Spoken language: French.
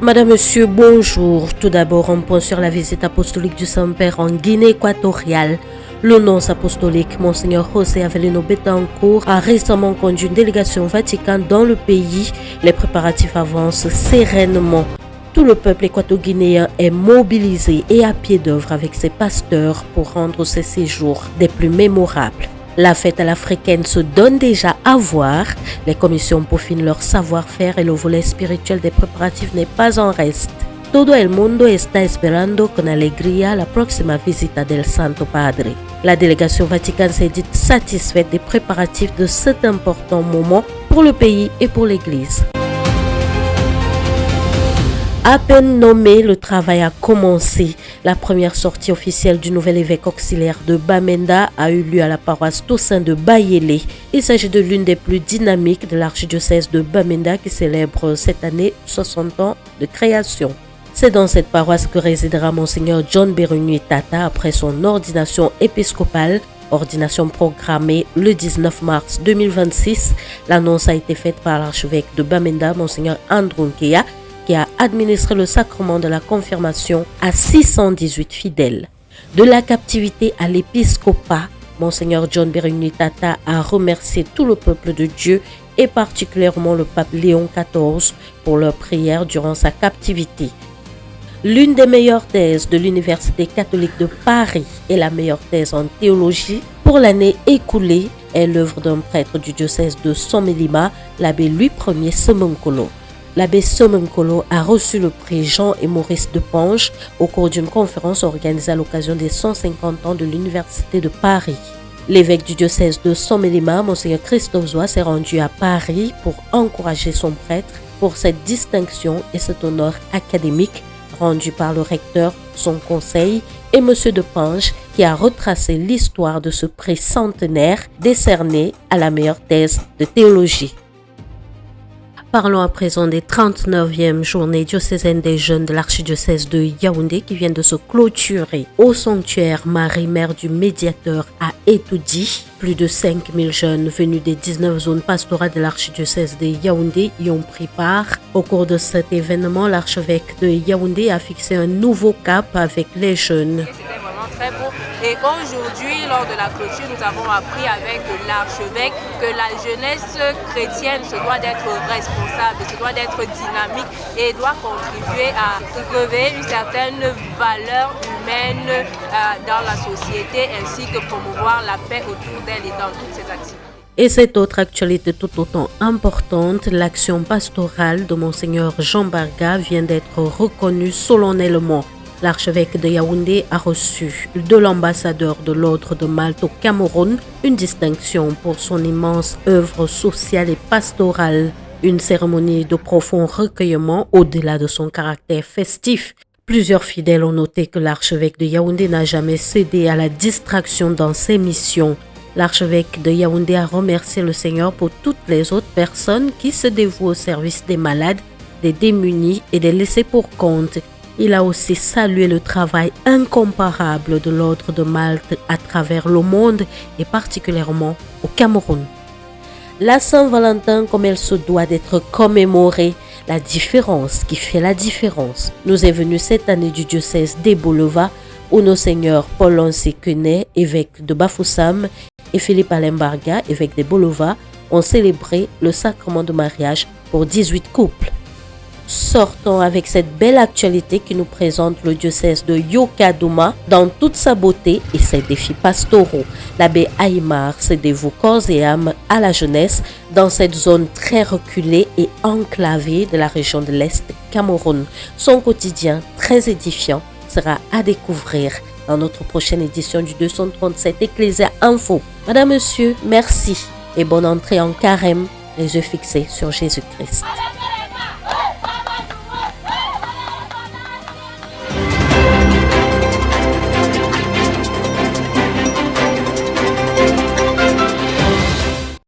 Madame, Monsieur, bonjour. Tout d'abord, un point sur la visite apostolique du Saint-Père en Guinée équatoriale. Le nonce apostolique, Monseigneur José Avelino Betancourt, a récemment conduit une délégation vaticane dans le pays. Les préparatifs avancent sereinement. Tout le peuple équato-guinéen est mobilisé et à pied d'œuvre avec ses pasteurs pour rendre ces séjours des plus mémorables. La fête à l'africaine se donne déjà à voir. Les commissions peaufinent leur savoir-faire et le volet spirituel des préparatifs n'est pas en reste. Todo el mundo está esperando con alegría la próxima visita del Santo Padre. La délégation vaticane s'est dite satisfaite des préparatifs de cet important moment pour le pays et pour l'Église. À peine nommé, le travail a commencé. La première sortie officielle du nouvel évêque auxiliaire de Bamenda a eu lieu à la paroisse Toussaint de Bayélé. Il s'agit de l'une des plus dynamiques de l'archidiocèse de Bamenda qui célèbre cette année 60 ans de création. C'est dans cette paroisse que résidera Monseigneur John Berunui Tata après son ordination épiscopale, ordination programmée le 19 mars 2026. L'annonce a été faite par l'archevêque de Bamenda, Monseigneur Andrew Nkeya, qui a administré le sacrement de la confirmation à 618 fidèles. De la captivité à l'épiscopat, Monseigneur John Berunui Tata a remercié tout le peuple de Dieu et particulièrement le pape Léon XIV pour leurs prières durant sa captivité. L'une des meilleures thèses de l'Université catholique de Paris et la meilleure thèse en théologie pour l'année écoulée est l'œuvre d'un prêtre du diocèse de Somélima, l'abbé Louis Ier Semenkolo. L'abbé Semenkolo a reçu le prix Jean et Maurice de Pange au cours d'une conférence organisée à l'occasion des 150 ans de l'Université de Paris. L'évêque du diocèse de Somélima, Monseigneur Christophe Zois, s'est rendu à Paris pour encourager son prêtre pour cette distinction et cet honneur académique rendu par le recteur, son conseil et M. de Pange qui a retracé l'histoire de ce prix centenaire décerné à la meilleure thèse de théologie. Parlons à présent des 39e journées diocésaines des jeunes de l'archidiocèse de Yaoundé qui viennent de se clôturer au sanctuaire Marie, mère du médiateur à Etoudi. Plus de 5000 jeunes venus des 19 zones pastorales de l'archidiocèse de Yaoundé y ont pris part. Au cours de cet événement, l'archevêque de Yaoundé a fixé un nouveau cap avec les jeunes. C'était vraiment très beau. Et aujourd'hui, lors de la clôture, nous avons appris avec l'archevêque que la jeunesse chrétienne se doit d'être responsable, se doit d'être dynamique et doit contribuer à réveiller une certaine valeur humaine dans la société ainsi que promouvoir la paix autour d'elle et dans toutes ses activités. Et cette autre actualité tout autant importante, l'action pastorale de Monseigneur Jean Barga vient d'être reconnue solennellement. L'archevêque de Yaoundé a reçu de l'ambassadeur de l'Ordre de Malte au Cameroun une distinction pour son immense œuvre sociale et pastorale. Une cérémonie de profond recueillement au-delà de son caractère festif. Plusieurs fidèles ont noté que l'archevêque de Yaoundé n'a jamais cédé à la distraction dans ses missions. L'archevêque de Yaoundé a remercié le Seigneur pour toutes les autres personnes qui se dévouent au service des malades, des démunis et des laissés pour compte. Il a aussi salué le travail incomparable de l'Ordre de Malte à travers le monde et particulièrement au Cameroun. La Saint-Valentin comme elle se doit d'être commémorée, la différence qui fait la différence, nous est venue cette année du diocèse d'Ebolova où nos seigneurs Paul Onsi-Kenet, évêque de Bafoussam, et Philippe Alain Barga, évêque d'Ebolova, ont célébré le sacrement de mariage pour 18 couples. Sortons avec cette belle actualité qui nous présente le diocèse de Yokadouma dans toute sa beauté et ses défis pastoraux. L'abbé Aymar se dévoue corps et âme à la jeunesse dans cette zone très reculée et enclavée de la région de l'Est Cameroun. Son quotidien très édifiant sera à découvrir dans notre prochaine édition du 237 Ecclésia Info. Madame, Monsieur, merci et bonne entrée en carême, les yeux fixés sur Jésus-Christ.